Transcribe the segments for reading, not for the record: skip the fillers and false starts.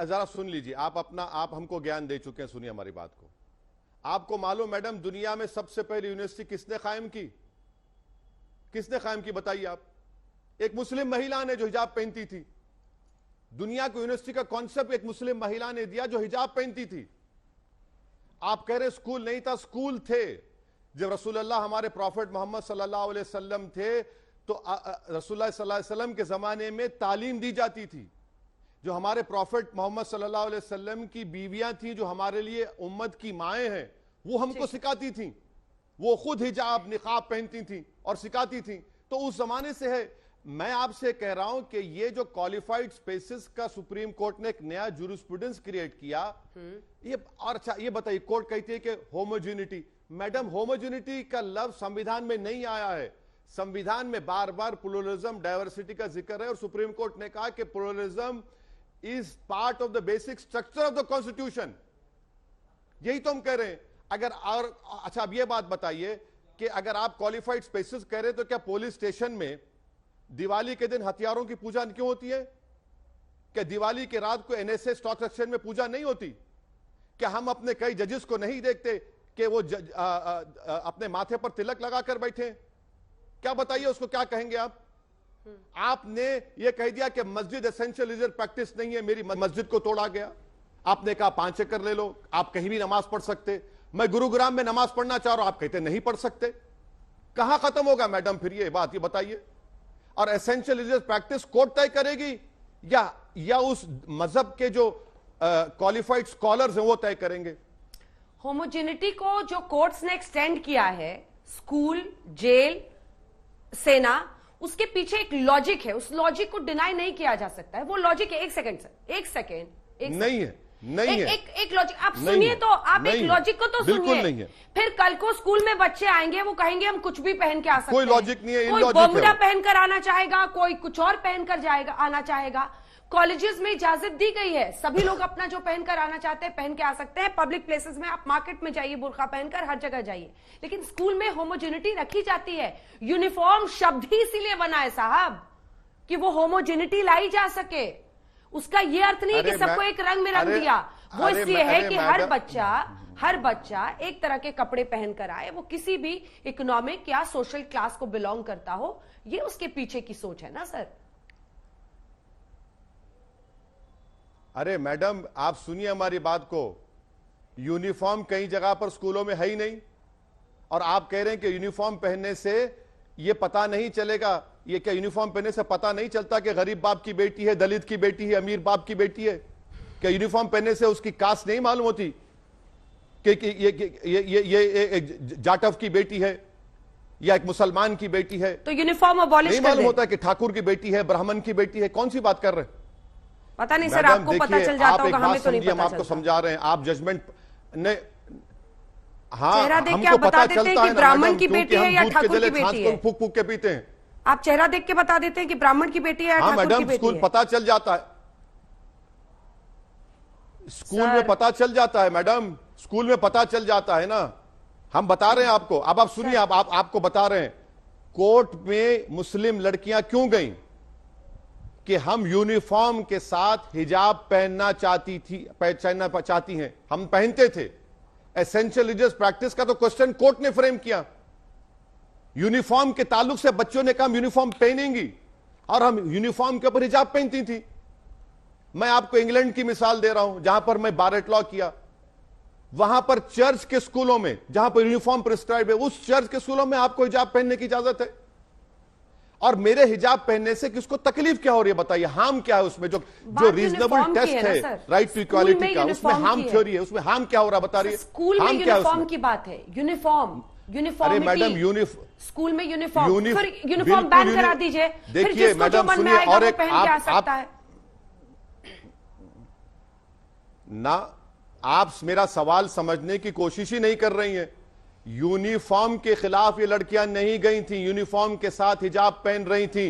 जरा सुन लीजिए, आप हमको ज्ञान दे चुके हैं, सुनिए हमारी बात को। आपको मालूम मैडम दुनिया में सबसे पहली यूनिवर्सिटी किसने कायम की? किसने कायम की बताइए आप? एक मुस्लिम महिला ने जो हिजाब पहनती थी। दुनिया को यूनिवर्सिटी का कॉन्सेप्ट एक मुस्लिम महिला ने दिया जो हिजाब पहनती थी। आप कह रहे स्कूल नहीं था, स्कूल थे। जब रसूलुल्लाह हमारे प्रॉफिट मोहम्मद सल्लल्लाहु अलैहि वसल्लम थे तो रसूलुल्लाह सल्लल्लाहु अलैहि वसल्लम के जमाने में तालीम दी जाती थी। जो हमारे प्रॉफिट मोहम्मद सल्लल्लाहु अलैहि वसल्लम की बीवियां थी, जो हमारे लिए उम्मत की माएँ हैं, वो हमको सिखाती थी। वो खुद हिजाब निकाब पहनती थी और सिखाती थी। तो उस जमाने से है। मैं आपसे कह रहा हूं कि ये जो क्वालिफाइड स्पेसिस का सुप्रीम कोर्ट ने एक नया जूरिस्प्रूडेंस क्रिएट किया, ये और अच्छा ये बताइए, कोर्ट कहती है कि होमोजेनिटी। मैडम होमोजेनिटी का लफ्ज संविधान में नहीं आया है। संविधान में बार बार प्लुरलिज्म, डाइवर्सिटी का जिक्र है और सुप्रीम कोर्ट ने कहा कि pluralism is part of the basic structure of the constitution. यही तो हम कह रहे हैं। अगर और अच्छा अब ये बात बताइए कि अगर आप क्वालिफाइड स्पेसिस कह रहे हैं तो क्या पुलिस स्टेशन में दिवाली के दिन हथियारों की पूजा क्यों होती है? क्या दिवाली के रात को एनएसए स्टॉक एक्सचेंज में पूजा नहीं होती? क्या हम अपने कई जजेस को नहीं देखते कि वो अपने माथे पर तिलक लगाकर बैठे? क्या बताइए उसको क्या कहेंगे आप? आपने ये कह दिया कि मस्जिद एसेंशियल रिलीजियस प्रैक्टिस नहीं है, मेरी मस्जिद को तोड़ा गया। आपने कहा 5 एकड़ ले लो, आप कहीं भी नमाज पढ़ सकते। मैं गुरुग्राम में नमाज पढ़ना चाह रहा हूं, आप कहते नहीं पढ़ सकते। कहां खत्म होगा मैडम फिर ये बात? ये बताइए। और एसेंशियल रिलीजियस प्रैक्टिस कोर्ट तय करेगी या उस मजहब के जो क्वालिफाइड स्कॉलर्स हैं वो तय करेंगे? होमोजेनिटी को जो कोर्ट्स ने एक्सटेंड किया है, स्कूल, जेल, सेना, उसके पीछे एक लॉजिक है। उस लॉजिक को डिनाई नहीं किया जा सकता है। वो लॉजिक है, एक सेकंड सर, एक सेकंड नहीं है, नहीं है। एक लॉजिक आप सुनिए, तो आप एक लॉजिक को तो सुनिए। फिर कल को स्कूल में बच्चे आएंगे, वो कहेंगे हम कुछ भी पहन के आ सकते हैं। कोई लॉजिक नहीं है, कोई बर्मुडा पहनकर आना चाहेगा, कोई कुछ और पहनकर जाएगा, आना चाहेगा। कॉलेजेस में इजाजत दी गई है, सभी लोग अपना जो पहनकर आना चाहते हैं पहन के आ सकते हैं। पब्लिक प्लेसेस में आप मार्केट में जाइए बुर्का पहनकर, हर जगह जाइए। लेकिन स्कूल में होमोजेनिटी रखी जाती है। यूनिफॉर्म शब्द ही इसीलिए बना है साहब कि वो होमोजेनिटी लाई जा सके। उसका ये अर्थ नहीं कि सबको एक रंग में रंग दिया। वो इसलिए है कि हर बच्चा एक तरह के कपड़े पहनकर आए, वो किसी भी इकोनॉमिक या सोशल क्लास को बिलोंग करता हो। ये उसके पीछे की सोच है ना सर। अरे मैडम आप सुनिए हमारी बात को। यूनिफॉर्म कई जगह पर स्कूलों में है ही नहीं, और आप कह रहे हैं कि यूनिफॉर्म पहनने से ये पता नहीं चलेगा। ये क्या यूनिफॉर्म पहनने से पता नहीं चलता कि गरीब बाप की बेटी है, दलित की बेटी है, अमीर बाप की बेटी है? क्या यूनिफॉर्म पहनने से उसकी कास्ट नहीं मालूम होती कि ये जाटव की बेटी है या एक मुसलमान की बेटी है? तो यूनिफॉर्म अबॉलिश नहीं मालूम होता कि ठाकुर की बेटी है, ब्राह्मण की बेटी है? कौन सी बात कर रहे हैं? पता नहीं सर, आपको पता चल जाता होगा, हमें तो नहीं पता। हम आपको समझा रहे हैं, आप जजमेंट ने हाँ, चेहरा देख के आप बता देते हैं कि ब्राह्मण की बेटी है या ठाकुर की बेटी है। फूक फूक के पीते हैं। आप चेहरा देख के बता देते हैं कि ब्राह्मण की बेटी है या ठाकुर की बेटी है। स्कूल पता चल जाता है, स्कूल में पता चल जाता है मैडम, स्कूल में पता चल जाता है ना। हम बता रहे हैं आपको। अब आप सुनिए, आपको बता रहे हैं कोर्ट में मुस्लिम लड़कियां क्यों गईं कि हम यूनिफॉर्म के साथ हिजाब पहनना चाहती हैं। हम पहनते थे। एसेंशियल रिलीजियस प्रैक्टिस का तो क्वेश्चन कोर्ट ने फ्रेम किया। यूनिफॉर्म के ताल्लुक से बच्चों ने कहा हम यूनिफॉर्म पहनेंगी, और हम यूनिफॉर्म के ऊपर हिजाब पहनती थी। मैं आपको इंग्लैंड की मिसाल दे रहा हूं, जहां पर मैं बारेट लॉ किया। वहां पर चर्च के स्कूलों में जहां पर यूनिफॉर्म प्रिस्क्राइब है, उस चर्च के स्कूलों में आपको हिजाब पहनने की इजाजत है। और मेरे हिजाब पहनने से किसको तकलीफ क्या हो रही है बताइए? हार्म क्या है उसमें? जो रीजनेबल टेस्ट है राइट टू इक्वालिटी का, उसमें हार्म थ्योरी है, उसमें हार्म क्या हो रहा बता रही है? स्कूल में यूनिफॉर्म की बात है। यूनिफॉर्म अरे मैडम स्कूल में यूनिफॉर्म बैन करा दीजिए। देखिए मैडम सुनिए, और एक आप मेरा सवाल समझने की कोशिश ही नहीं कर रही हैं। यूनिफॉर्म के खिलाफ ये लड़कियां नहीं गई थी, यूनिफॉर्म के साथ हिजाब पहन रही थी।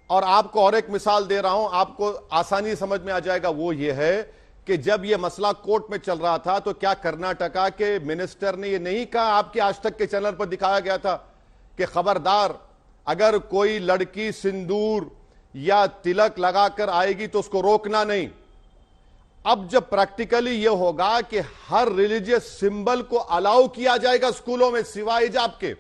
और आपको और एक मिसाल दे रहा हूं, आपको आसानी समझ में आ जाएगा। वो ये है कि जब ये मसला कोर्ट में चल रहा था तो क्या कर्नाटका के मिनिस्टर ने ये नहीं कहा, आपके आज तक के चैनल पर दिखाया गया था कि खबरदार अगर कोई लड़की सिंदूर या तिलक लगाकर आएगी तो उसको रोकना नहीं। अब जब प्रैक्टिकली यह होगा कि हर रिलीजियस सिंबल को अलाउ किया जाएगा स्कूलों में सिवाय हिजाब के,